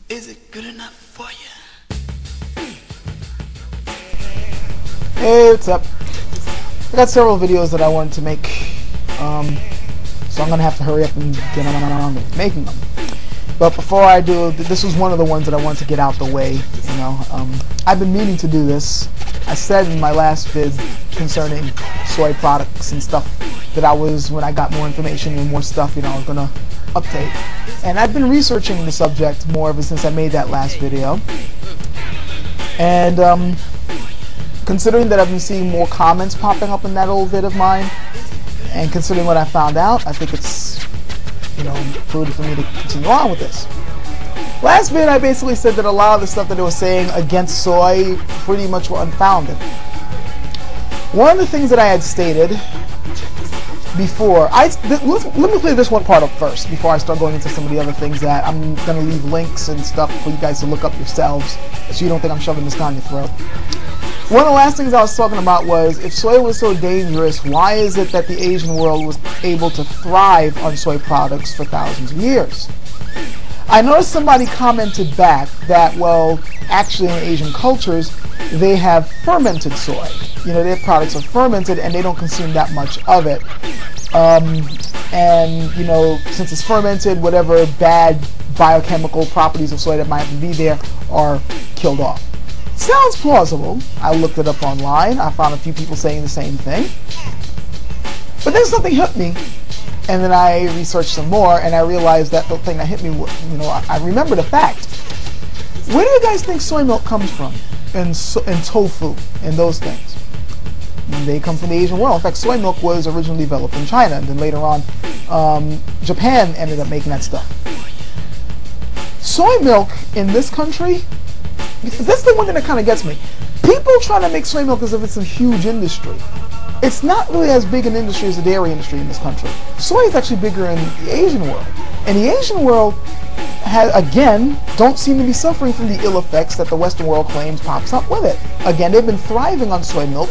Is it good enough for you? Hey, what's up? I got several videos that I wanted to make, so I'm gonna have to hurry up and get on with making them. But before I do, this was one of the ones that I wanted to get out the way. You know, I've been meaning to do this. I said in my last vid concerning soy products and stuff that when I got more information and more stuff, you know, I was gonna update. And I've been researching the subject more ever since I made that last video. And considering that I've been seeing more comments popping up in that old vid of mine, and considering what I found out, I think it's, you know, prudent for me to continue on with this. Last vid, I basically said that a lot of the stuff that they were saying against soy pretty much were unfounded. One of the things that I had stated before, let me clear this one part up first before I start going into some of the other things that I'm going to leave links and stuff for you guys to look up yourselves, so you don't think I'm shoving this down your throat. One of the last things I was talking about was, if soy was so dangerous, why is it that the Asian world was able to thrive on soy products for thousands of years? I noticed somebody commented back that, well, actually in Asian cultures, they have fermented soy. You know, their products are fermented and they don't consume that much of it. And, you know, since it's fermented, whatever bad biochemical properties of soy that might be there are killed off. Sounds plausible. I looked it up online. I found a few people saying the same thing. But then something hit me, and then I researched some more, and I realized that the thing that hit me, you know, I remembered a fact. Where do you guys think soy milk comes from? And tofu and those things? They come from the Asian world. In fact, soy milk was originally developed in China, and then later on, Japan ended up making that stuff. Soy milk in this country, that's the one thing that kind of gets me. People try to make soy milk as if it's a huge industry. It's not really as big an industry as the dairy industry in this country. Soy is actually bigger in the Asian world. And the Asian world, again, don't seem to be suffering from the ill effects that the Western world claims pops up with it. Again, they've been thriving on soy milk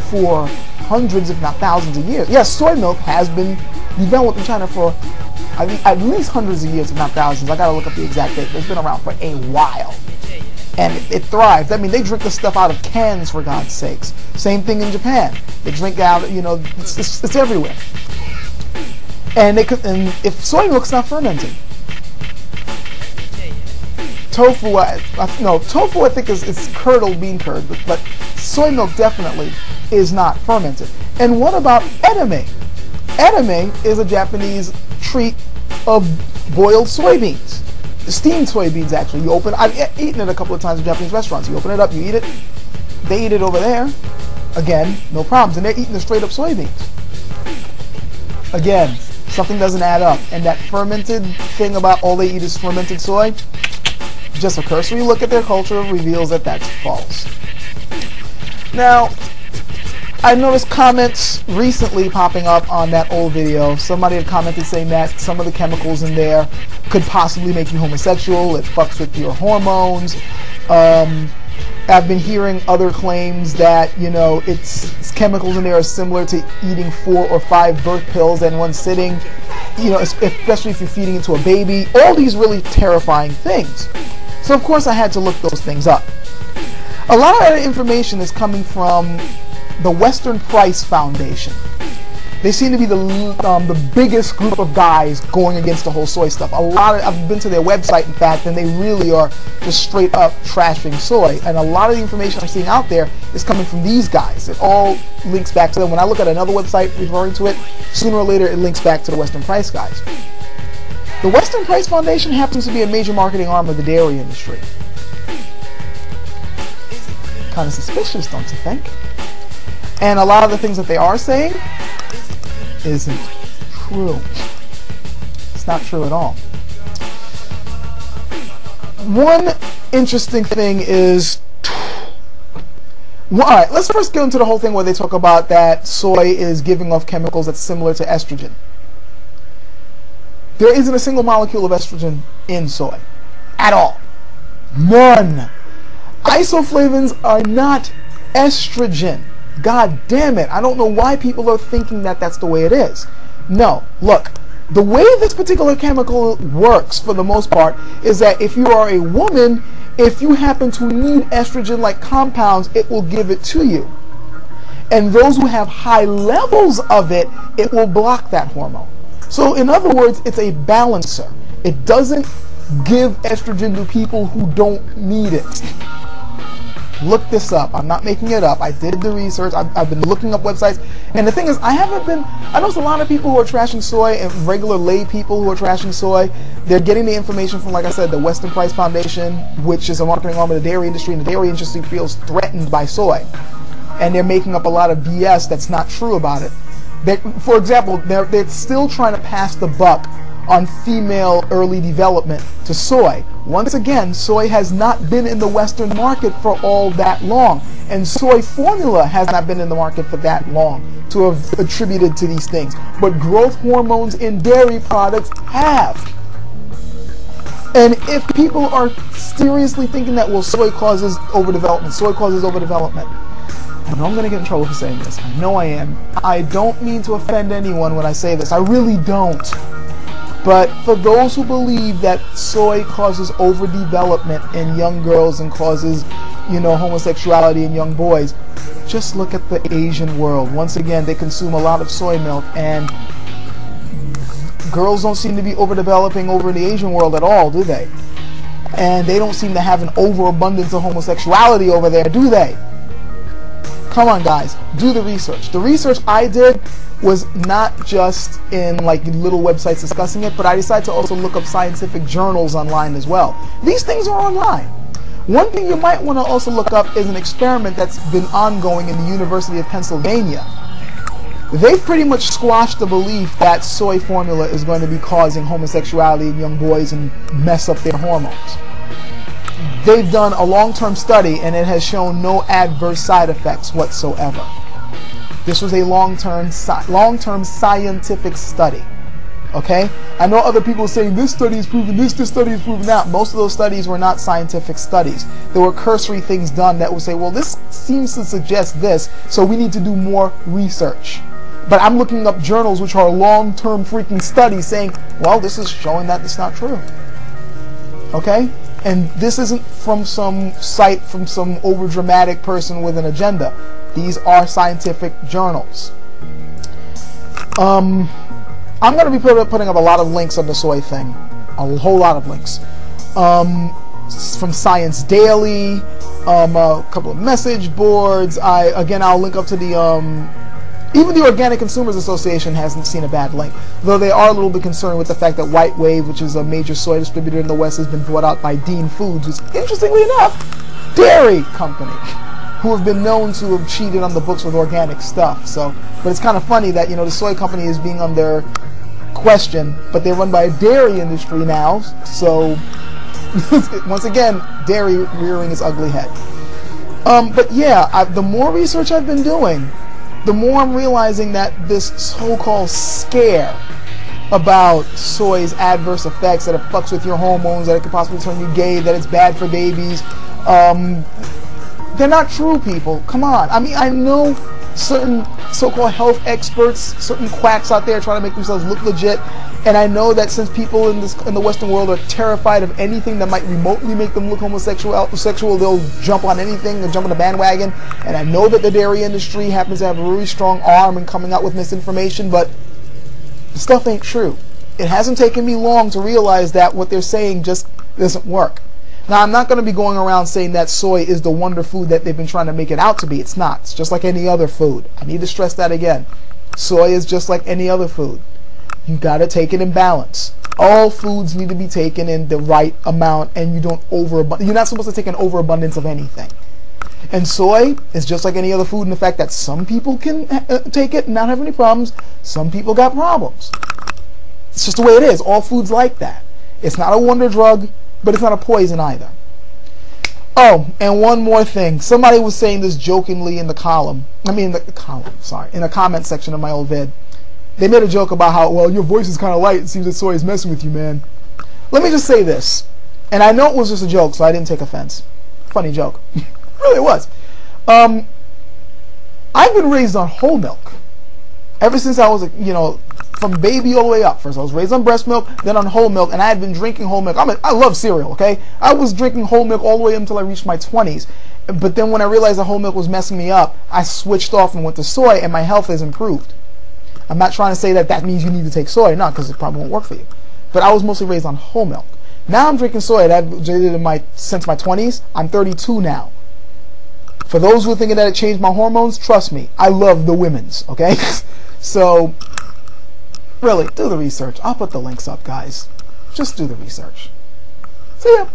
for hundreds, if not thousands of years. Yes, soy milk has been developed in China for at least hundreds of years, if not thousands. I gotta look up the exact date, but it's been around for a while. And it thrives. I mean, they drink the stuff out of cans, for God's sakes. Same thing in Japan. They drink out, you know, it's everywhere. And if soy milk's not fermented, tofu, tofu I think is curdled bean curd, but soy milk definitely is not fermented. And what about edamame? Edamame is a Japanese treat of boiled soybeans. Steamed soybeans, actually. I've eaten it a couple of times in Japanese restaurants. You open it up, you eat it. They eat it over there. Again, no problems. And they're eating the straight up soybeans. Again, something doesn't add up. And that fermented thing about all they eat is fermented soy, just a cursory look at their culture reveals that that's false. Now, I noticed comments recently popping up on that old video. Somebody had commented saying that some of the chemicals in there could possibly make you homosexual. It fucks with your hormones. I've been hearing other claims that, you know, it's chemicals in there are similar to eating 4 or 5 birth pills in one sitting. You know, especially if you're feeding it to a baby. All these really terrifying things. So of course I had to look those things up. A lot of that information is coming from the Western Price Foundation. They seem to be the biggest group of guys going against the whole soy stuff. I've been to their website, in fact, and they really are just straight up trashing soy. And a lot of the information I'm seeing out there is coming from these guys. It all links back to them. When I look at another website referring to it, sooner or later it links back to the Western Price guys. The Western Price Foundation happens to be a major marketing arm of the dairy industry. Kind of suspicious, don't you think? And a lot of the things that they are saying isn't true. It's not true at all. One interesting thing is, alright, let's first get into the whole thing where they talk about that soy is giving off chemicals that's similar to estrogen. There isn't a single molecule of estrogen in soy. At all. None. Isoflavones are not estrogen. God damn it. I don't know why people are thinking that that's the way it is. No. Look, The way this particular chemical works, for the most part, is that if you are a woman, if you happen to need estrogen-like compounds, it will give it to you. And those who have high levels of it, it will block that hormone. So in other words, it's a balancer. It doesn't give estrogen to people who don't need it. Look this up. I'm not making it up. I did the research. I've been looking up websites. And the thing is, I know a lot of people who are trashing soy, and regular lay people who are trashing soy. They're getting the information from, like I said, the Weston Price Foundation, which is a marketing arm of the dairy industry, and the dairy industry feels threatened by soy. And they're making up a lot of BS that's not true about it. For example, they're still trying to pass the buck on female early development to soy. Once again, soy has not been in the Western market for all that long, and soy formula has not been in the market for that long to have attributed to these things. But growth hormones in dairy products have. And if people are seriously thinking that, well, soy causes overdevelopment, I know I'm going to get in trouble for saying this. I know I am. I don't mean to offend anyone when I say this. I really don't. But for those who believe that soy causes overdevelopment in young girls and causes, homosexuality in young boys, just look at the Asian world. Once again, they consume a lot of soy milk, and girls don't seem to be overdeveloping over in the Asian world at all, do they? And they don't seem to have an overabundance of homosexuality over there, do they? Come on, guys, do the research. The research I did was not just in like little websites discussing it, but I decided to also look up scientific journals online as well. These things are online. One thing you might want to also look up is an experiment that's been ongoing in the University of Pennsylvania. They've pretty much squashed the belief that soy formula is going to be causing homosexuality in young boys and mess up their hormones. They've done a long-term study, and it has shown no adverse side effects whatsoever. This was a long-term scientific study. Okay? I know other people saying this study is proven this study is proven that. Most of those studies were not scientific studies. There were cursory things done that would say, well, this seems to suggest this, so we need to do more research. But I'm looking up journals which are long-term freaking studies saying, well, this is showing that it's not true. Okay? And this isn't from some site, from some over-dramatic person with an agenda. These are scientific journals. I'm going to be putting up a lot of links on the soy thing. A whole lot of links. From Science Daily, a couple of message boards. I'll link up to the... Even the Organic Consumers Association hasn't seen a bad link, though they are a little bit concerned with the fact that White Wave, which is a major soy distributor in the West, has been bought out by Dean Foods, which, interestingly enough, dairy company, who have been known to have cheated on the books with organic stuff. So, but it's kind of funny that the soy company is being under question, but they're run by a dairy industry now. So, once again, dairy rearing its ugly head. But yeah, the more research I've been doing, the more I'm realizing that this so-called scare about soy's adverse effects, that it fucks with your hormones, that it could possibly turn you gay, that it's bad for babies, they're not true, people. Come on. I mean, I know certain so-called health experts, certain quacks out there trying to make themselves look legit, and I know that since people in the Western world are terrified of anything that might remotely make them look homosexual, they'll jump on anything, they'll jump on the bandwagon, and I know that the dairy industry happens to have a really strong arm in coming out with misinformation, but the stuff ain't true. It hasn't taken me long to realize that what they're saying just doesn't work. Now, I'm not going to be going around saying that soy is the wonder food that they've been trying to make it out to be. It's not. It's just like any other food. I need to stress that again. Soy is just like any other food. You got to take it in balance. All foods need to be taken in the right amount, and you're not supposed to take an overabundance of anything. And soy is just like any other food in the fact that some people can take it and not have any problems. Some people got problems. It's just the way it is. All food's like that. It's not a wonder drug, but it's not a poison either. Oh, and one more thing. Somebody was saying this jokingly in the in the comment section of my old vid. They made a joke about how, well, your voice is kind of light. It seems that soy is messing with you, man. Let me just say this. And I know it was just a joke, so I didn't take offense. Funny joke. Really, it was. I've been raised on whole milk. Ever since I was, from baby all the way up. First I was raised on breast milk, then on whole milk, and I had been drinking whole milk. I love cereal, okay? I was drinking whole milk all the way until I reached my 20s. But then when I realized that whole milk was messing me up, I switched off and went to soy, and my health has improved. I'm not trying to say that means you need to take soy, no, because it probably won't work for you. But I was mostly raised on whole milk. Now I'm drinking soy. I've did it since my 20s. I'm 32 now. For those who are thinking that it changed my hormones, trust me, I love the women's, okay? So, really, do the research. I'll put the links up, guys. Just do the research. See ya.